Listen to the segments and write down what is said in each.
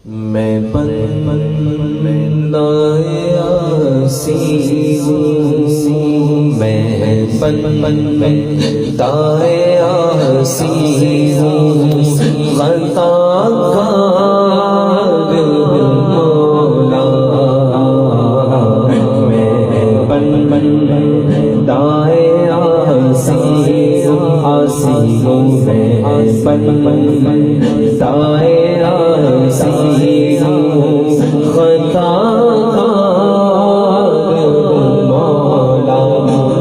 میں بندائے آسی ہوں، میں بندائے آسی ہوں، خطا کار مولا، میں بندائے آسی ہوں، میں بندائے آسی ہوں، خطا کار مولا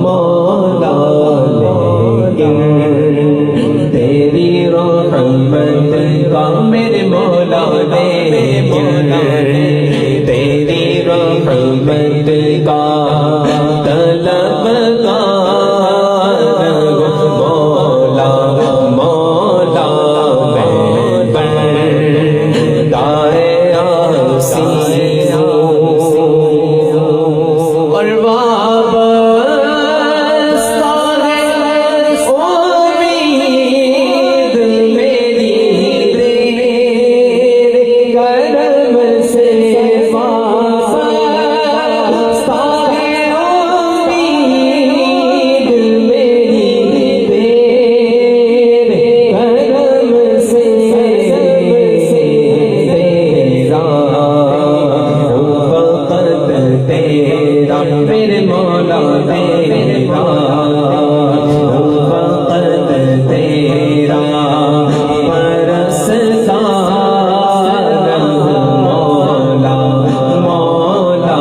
مولا، لیکن تیری رحمت کا میرے مولا، لیکن تیری رحمت کا طلبگار مولا مولا، میں بندائے آسی ہوں، اور وابستہ ہے امید میری تیرے کرم سے، وابستہ ہے امید میری تیرے کرم سے، تیرا فقط تیرا میرے مولا، تیرا فقط تیرا پرستار مولا مولا،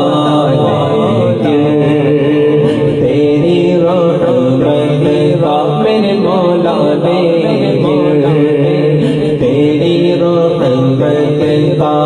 لیکن تیری رحمت کا میرے مولا، لیکن تیری رحمت کا